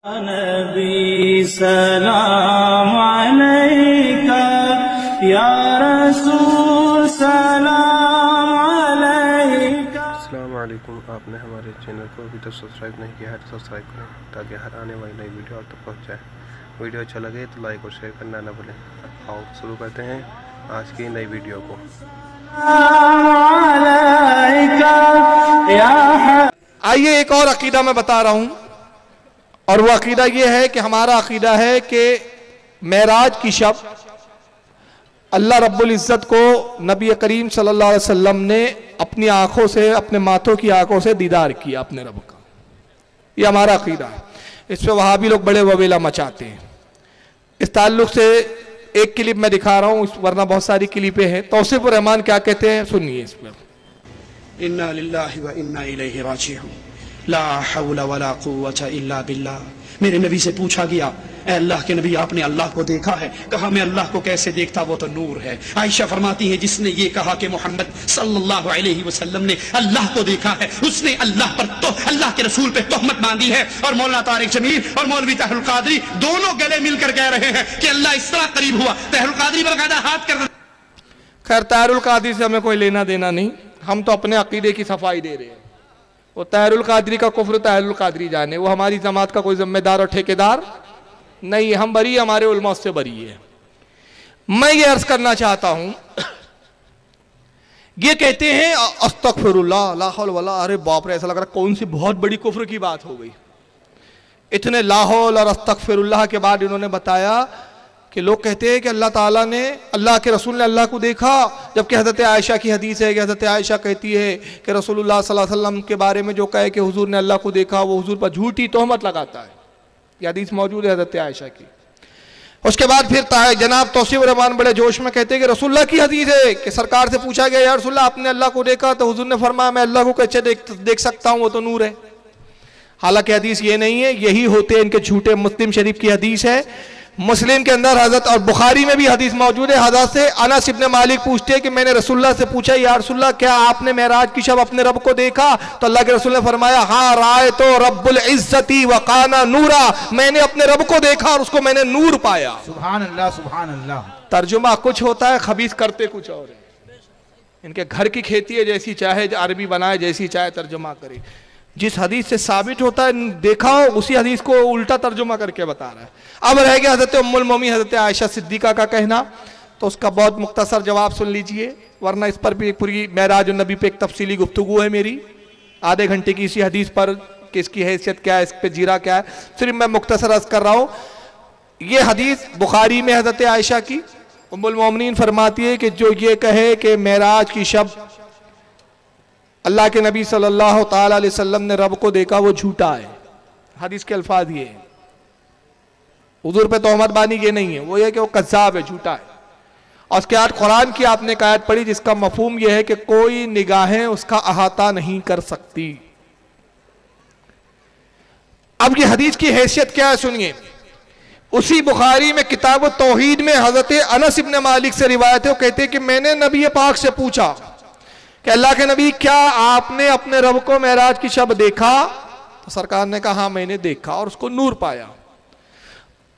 نبی سلام علیکہ یا رسول سلام علیکہ۔ السلام علیکم، آپ نے ہمارے چینل کو ابھی تک سبسکرائب نہیں کیا ہے تو سبسکرائب کریں تاکہ ہر آنے والی نئی ویڈیو آپ تک پہنچ جائے۔ ویڈیو اچھا لگے تو لائک اور شیئر کرنا نہ بھولیں۔ آؤ شروع کرتے ہیں آج کی نئی ویڈیو کو۔ آئیے ایک اور عقیدہ میں بتا رہا ہوں، اور وہ عقیدہ یہ ہے کہ ہمارا عقیدہ ہے کہ معراج کی شب اللہ رب العزت کو نبی کریم صلی اللہ علیہ وسلم نے اپنی آنکھوں سے، اپنے ماتھوں کی آنکھوں سے دیدار کیا اپنے رب کا۔ یہ ہمارا عقیدہ ہے۔ اس پہ وہابی لوگ بڑے وبیلا مچاتے ہیں۔ اس تعلق سے ایک کلپ میں دکھا رہا ہوں، ورنہ بہت ساری کلپیں ہیں۔ توصیف الرحمان کیا کہتے ہیں سنیے اس پر۔ انا للہ و انا الیہ راجعون، لا حول ولا قوة الا باللہ۔ میرے نبی سے پوچھا گیا، اے اللہ کے نبی آپ نے اللہ کو دیکھا ہے؟ کہا میں اللہ کو کیسے دیکھتا، وہ تو نور ہے۔ عائشہ فرماتی ہے جس نے یہ کہا کہ محمد صلی اللہ علیہ وسلم نے اللہ کو دیکھا ہے، اس نے اللہ کے رسول پہ تہمت باندھی ہے۔ اور مولانا طارق جمیل اور مولوی طاہر القادری دونوں گلے مل کر کہہ رہے ہیں کہ اللہ اس طرح قریب ہوا۔ طاہر القادری باقاعدہ ہاتھ کر۔ خیر، طاہر القادری سے ہمیں کوئی لینا دینا نہیں، ہم تو اپنے عقیدے کی صفائی دے رہے ہیں۔ وہ طاہر القادری کا کفر طاہر القادری جانے، وہ ہماری جماعت کا کوئی ذمہ دار اور ٹھیکیدار نہیں ہے۔ ہم بری، ہمارے علماء سے بری ہے۔ میں یہ عرض کرنا چاہتا ہوں، یہ کہتے ہیں استغفر اللہ لا حول ولا، ارے باپ رے، ایسا لگ رہا کون سی بہت بڑی کفر کی بات ہو گئی۔ اتنے لا حول اور استغفر اللہ کے بعد انہوں نے بتایا کہ لوگ کہتے ہیں کہ اللہ تعالیٰ نے، اللہ کے رسول نے اللہ کو دیکھا، جبکہ حضرت عائشہ کی حدیث ہے کہ حضرت عائشہ کہتی ہے کہ رسول اللہ صلی اللہ علیہ وسلم کے بارے میں جو کہے کہ حضور نے اللہ کو دیکھا، وہ حضور پر جھوٹی تہمت لگاتا ہے۔ یہ حدیث موجود ہے حضرت عائشہ کی۔ اس کے بعد پھر جناب توصیف الرحمان بڑے جوش میں کہتے ہیں کہ رسول اللہ کی حدیث ہے کہ سرکار سے پوچھا گیا، یا رسول اللہ آپ نے اللہ کو دیکھا؟ تو حضور نے فرمایا میں اللہ کو کیسے دیکھ سکتا ہوں، وہ تو نور ہے۔ حالانکہ حدیث یہ نہیں ہے، یہی ہوتے ہیں ان کے جھوٹے۔ مسلم شریف کی حدیث ہے، مسلم کے اندر حضرت، اور بخاری میں بھی حدیث موجود ہے، حضرت سے انس ابن مالک پوچھتے ہیں کہ میں نے رسول اللہ سے پوچھا یا رسول اللہ کیا آپ نے معراج کی شب اپنے رب کو دیکھا؟ تو اللہ کے رسول نے فرمایا ہاں رأیت رب العزت وکان نورا، میں نے اپنے رب کو دیکھا اور اس کو میں نے نور پایا۔ سبحان اللہ سبحان اللہ۔ ترجمہ کچھ ہوتا ہے، خبیث کرتے کچھ اور ہے۔ ان کے گھر کی کھیتی ہے، جیسی چاہے عربی بنائے، جیسی چاہے ترجمہ کرے۔ جس حدیث سے ثابت ہوتا ہے دیکھا ہو، اسی حدیث کو الٹا ترجمہ کر کے بتا رہا ہے۔ اب رہ گیا حضرت ام المومنین حضرت عائشہ صدیقہ کا کہنا، تو اس کا بہت مختصر جواب سن لیجئے، ورنہ اس پر بھی ایک پوری معراج النبی پہ ایک تفصیلی گفتگو ہے میری، آدھے گھنٹے کی اسی حدیث پر کہ اس کی حیثیت کیا ہے، اس پہ جیرا کیا ہے، صرف میں مختصر عرض کر رہا ہوں۔ یہ حدیث بخاری میں حضرت عائشہ کی، ام المومنین فرماتی ہے کہ جو یہ کہے کہ معراج کی شب اللہ کے نبی صلی اللہ تعالیٰ علیہ وسلم نے رب کو دیکھا، وہ جھوٹا ہے۔ حدیث کے الفاظ یہ ہیں، حضور پہ تہمت بانی یہ نہیں ہے، وہ یہ کہ وہ کذاب ہے، جھوٹا ہے۔ اور اس کے بعد قرآن کی آپ نے ایک آیت پڑھی جس کا مفہوم یہ ہے کہ کوئی نگاہیں اس کا احاطہ نہیں کر سکتی۔ اب یہ حدیث کی حیثیت کیا ہے سنیے۔ اسی بخاری میں کتاب التوحید میں حضرت انس ابن مالک سے روایت ہے، وہ کہتے ہیں کہ میں نے نبی پاک سے پوچھا کہ اللہ کے نبی کیا آپ نے اپنے رب کو معراج کی شب دیکھا؟ تو سرکار نے کہا ہاں میں نے دیکھا اور اس کو نور پایا۔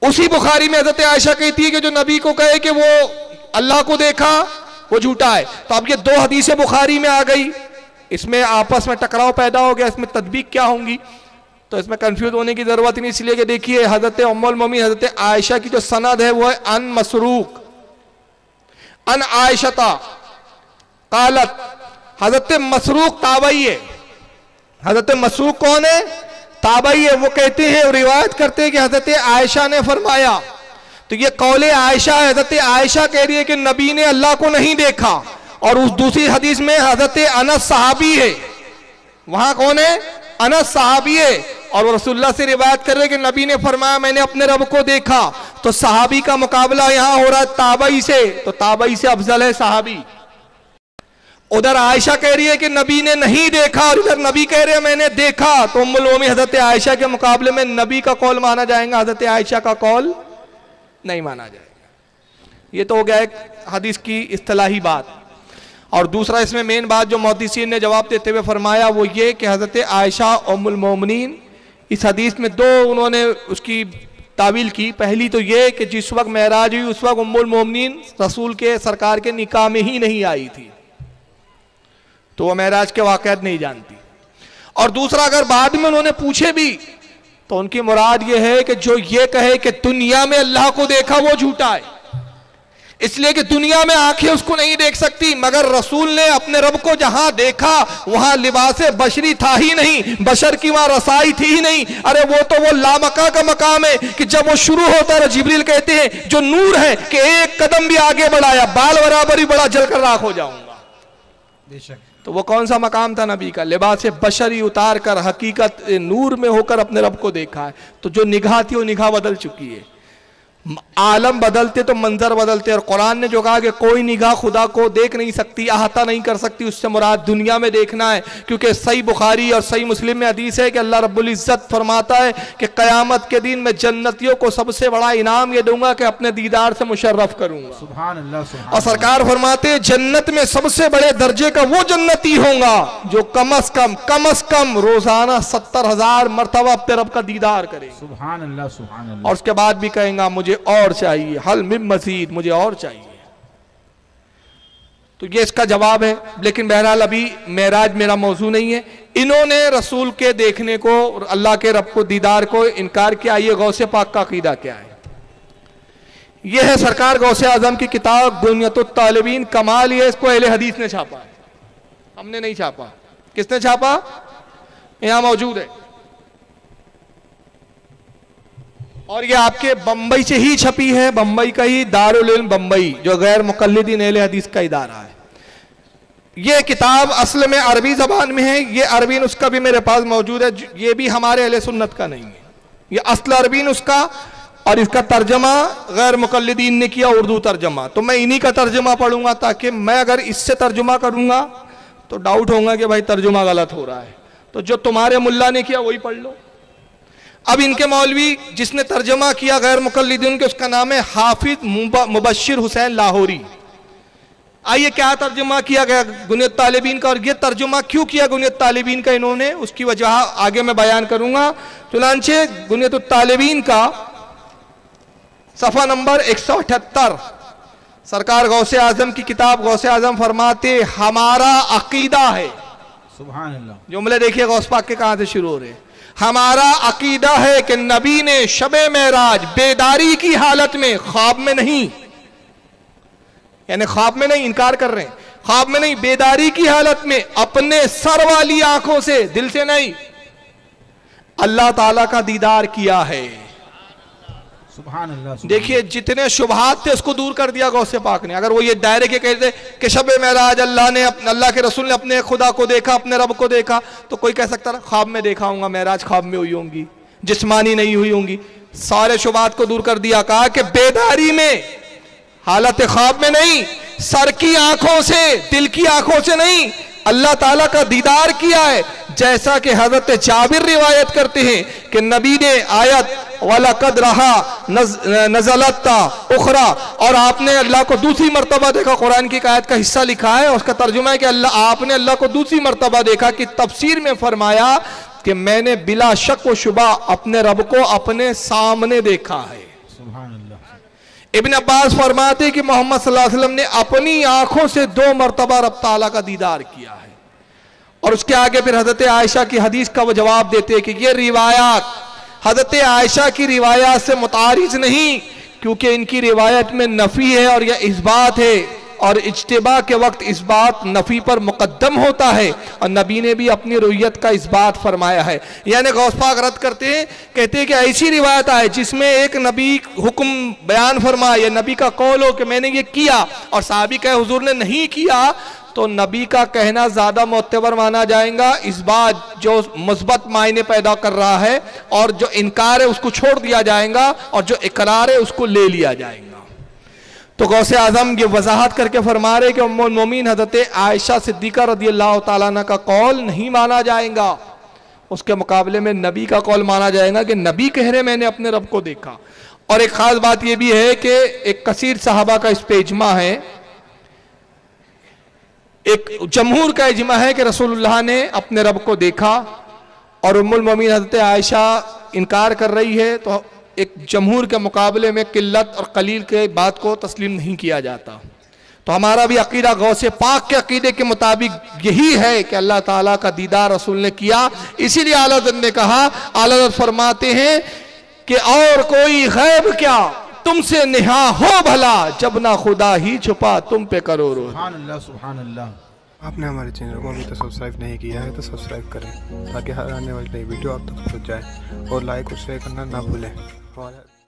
اسی بخاری میں حضرت عائشہ کہتی ہے کہ جو نبی کو کہے کہ وہ اللہ کو دیکھا وہ جھوٹا ہے۔ تو اب یہ دو حدیثیں بخاری میں آ گئی، اس میں آپس میں ٹکراؤ پیدا ہو گیا، اس میں تطبیق کیا ہوں گی؟ تو اس میں کنفیوز ہونے کی ضرورت نہیں، اس لیے کہ دیکھیے حضرت ام المومنین حضرت عائشہ کی جو سند ہے وہ ہے ان مسروق ان عائشہ قالت، حضرت مسروق تابعی ہے۔ حضرت مسروق کون ہے؟ تابعی ہے۔ وہ کہتے ہیں، روایت کرتے ہیں کہ حضرت عائشہ نے فرمایا، تو یہ قول عائشہ ہے، حضرت عائشہ کہہ رہی ہے کہ نبی نے اللہ کو نہیں دیکھا، اور اس دوسری حدیث میں حضرت انس صحابی ہے، وہاں کون ہے؟ انس صحابی ہے، اور وہ رسول اللہ سے روایت کر رہے کہ نبی نے فرمایا میں نے اپنے رب کو دیکھا۔ تو صحابی کا مقابلہ یہاں ہو رہا ہے تابعی سے، تو تابعی سے افضل ہے صحابی۔ ادھر عائشہ کہہ رہی ہے کہ نبی نے نہیں دیکھا، اور ادھر نبی کہہ رہے ہیں میں نے دیکھا، تو ام المومنین حضرت عائشہ کے مقابلے میں نبی کا قول مانا جائے گا، حضرت عائشہ کا قول نہیں مانا جائے گا۔ یہ تو ہو گیا ایک حدیث کی اصطلاحی بات۔ اور دوسرا اس میں مین بات جو محدثین نے جواب دیتے ہوئے فرمایا وہ یہ کہ حضرت عائشہ ام المومنین इस हदीस में दो उन्होंने उसकी तावील की। पहली तो ये कि जिस वक्त महराज हुई उस वक्त उम्मुल मोमिनीन रसूल के सरकार के निकाह में ही नहीं आई थी, तो वह महराज के वाक़यात नहीं जानती। और दूसरा, अगर बाद में उन्होंने पूछे भी तो उनकी मुराद ये है कि जो ये कहे कि दुनिया में अल्लाह को देखा वो झूठा है, इसलिए कि दुनिया में आंखें उसको नहीं देख सकती, मगर रसूल ने अपने रब को जहां देखा वहां लिबास बशरी था ही नहीं, बशर की वहां रसाई थी ही नहीं। अरे वो तो वो लामका का मकाम है कि जब वो शुरू होता है जिब्रील कहते हैं जो नूर है कि एक कदम भी आगे बढ़ाया बाल बराबर ही बड़ा जलकर राख हो जाऊंगा। बेशक। तो वो कौन सा मकाम था नबी का? लिबास बशरी उतार कर हकीकत नूर में होकर अपने रब को देखा है। तो जो निगाह थी वो निगाह बदल चुकी है। आलम बदलते तो मंजर बदलते। और कुरान ने जो कहा कि कोई निगाह खुदा को देख नहीं सकती, अहाता नहीं कर सकती, उससे मुराद दुनिया में देखना है। क्योंकि सही बुखारी और सही मुस्लिम में हदीस है कि अल्लाह रब्बुल इज्जत फरमाता है कि क़यामत के दिन मैं जन्नतियों को सबसे बड़ा इनाम ये दूंगा कि अपने दीदार से मुशर्रफ करूंगा। सुभान अल्लाह, सुभान और सरकार फरमाते हैं जन्नत में सबसे बड़े दर्जे का वो जन्नती होगा जो कम अज कम रोजाना 70,000 मरतबा अपने रब का दीदार करे। सुभान अल्लाह, सुभान अल्लाह। और उसके बाद भी कहेगा मुझे और चाहिए, हल मिन मजीद, मुझे और चाहिए। तो ये इसका जवाब है। लेकिन बहरहाल अभी मेराज मेरा मौजू नहीं है। इन्होंने रसूल के देखने को, अल्लाह के रब को दीदार को इनकार किया। ये गौसे पाक का अकीदा क्या है? ये है सरकार गौसे आजम की किताब बुनियतुत तालिबीन। कमाल ये इसको अहले हदीस ने छापा है, हमने नहीं छापा। किसने छापा? यहां मौजूद है। और ये आपके बंबई से ही छपी है, बंबई का ही दारुल इल्म बंबई, जो गैर मुकल्लिदीन अहले हदीस का इदारा है। ये किताब असल में अरबी जबान में है। ये अरबी नुस्खा भी मेरे पास मौजूद है। ये भी हमारे अहले सुन्नत का नहीं है, ये असल अरबी नुस्खा। और इसका तर्जमा गैर मुकल्लिदीन ने किया, उर्दू तर्जमा। तो मैं इन्हीं का तर्जमा पढ़ूंगा, ताकि मैं अगर इससे तर्जुमा करूंगा तो डाउट होगा कि भाई तर्जुमा गलत हो रहा है। तो जो तुम्हारे मुल्ला ने किया वही पढ़ लो। अब इनके मौलवी जिसने तर्जमा किया गैर मुकल्लिदीन के, उसका नाम है हाफिज मुबश्शिर हुसैन लाहौरी। आइए क्या तर्जुमा किया गया गुनियत तालिबीन का, और ये तर्जुमा क्यों किया गुनियत तालिबीन का इन्होंने, उसकी वजह आगे मैं बयान करूंगा। चुनांचे गुनियत तालिबीन का सफ़ा नंबर 178, सरकार गौसे आजम की किताब गौसे आजम फरमाते हमारा अकीदा है। सुभान अल्लाह। जुमले देखिए गौस पाक के कहां से शुरू हो रहे हैं। हमारा अकीदा है कि नबी ने शबे मेराज बेदारी की हालत में, ख्वाब में नहीं, यानी ख्वाब में नहीं, इनकार कर रहे हैं, ख्वाब में नहीं, बेदारी की हालत में अपने सर वाली आंखों से, दिल से नहीं, अल्लाह ताला का दीदार किया है। सुभान अल्लाह। देखिए जितने शुबहात थे उसको दूर कर दिया गौसे पाक ने। अगर वो ये दायरे के कहते कि शबे मेराज अल्लाह के रसूल ने अपने खुदा को देखा, अपने रब को देखा, तो कोई कह सकता था ख्वाब में देखा होगा, मेराज ख्वाब में हुई होंगी, जिस्मानी नहीं हुई होंगी। सारे शुबहात को दूर कर दिया, कहा कि बेदारी में, हालत ख्वाब में नहीं, सर की आंखों से, दिल की आंखों से नहीं, अल्लाह ताला का दीदार किया है। जैसा कि हजरत जाबिर रिवायत करते हैं कि नबी ने आयत वलकद रहा नज़लता उखरा, और आपने अल्लाह को दूसरी मर्तबा देखा, कुरान की आयत का हिस्सा लिखा है। उसका तर्जुमा है कि आपने अल्लाह को दूसरी मर्तबा देखा, कि तफसीर में फरमाया कि मैंने बिला शक व शुबा अपने रब को अपने सामने देखा है। सुभान अल्लाह। इब्न अब्बास फरमाते कि मोहम्मद सल्लल्लाहु अलैहि वसल्लम ने अपनी आंखों से 2 मर्तबा रब ताला का दीदार किया है। और उसके आगे फिर हजरत आयशा की हदीस का वो जवाब देते हैं कि ये रिवायात हजरत आयशा की रिवायात से मुतारिज नहीं, क्योंकि इनकी रिवायत में नफी है और यह इस्बात है, और इज्तिबा के वक्त इस्बात नफी पर मुकद्दम होता है, और नबी ने भी अपनी रुयत का इस्बात फरमाया है। यानी गौस पाक रद्द करते हैं, कहते हैं कि ऐसी रिवायत है जिसमें एक नबी हुक्म बयान फरमाए, या नबी का कौल हो कि मैंने ये किया, और साहबी कहे हुजूर ने नहीं किया, तो नबी का कहना ज्यादा मोतबर माना जाएगा। इस बात जो मुस्बत मायने पैदा कर रहा है, और जो इनकार है उसको छोड़ दिया जाएगा, और जो इकरार है उसको ले लिया जाएगा। तो गौसे आजम ये वजाहत करके फरमा रहे कि उम्मुल मोमिन हजरत आयशा सिद्दीका रदियल्लाहु ताला अन्हा का कौल नहीं माना जाएगा, उसके मुकाबले में नबी का कौल माना जाएगा कि नबी कह रहे मैंने अपने रब को देखा। और एक खास बात यह भी है कि एक कसीर साहबा का इस पे इज्मा है, एक जमहूर का इज्मा है कि रसूलुल्लाह ने अपने रब को देखा, और उम्मुल मोमिन हज़रत आयशा इनकार कर रही है, तो एक जमहूर के मुकाबले में किल्लत और कलील के बात को तस्लीम नहीं किया जाता। तो हमारा भी अकीदा गौसे पाक के अकीदे के मुताबिक यही है कि अल्लाह ताला का दीदार रसूल ने किया। इसीलिए आला हज़रत ने कहा, आला हज़रत फरमाते हैं कि और कोई गैब क्या तुमसे निहा हो भला, जब ना खुदा ही छुपा तुम पे करो रोज़। सुभान अल्लाह, सुभान अल्लाह। आपने हमारे चैनल को अभी तक सब्सक्राइब नहीं किया है तो सब्सक्राइब करें ताकि हर आने वाली नई वीडियो आप तक पहुँच जाए, और लाइक और शेयर करना ना भूलें। हमारा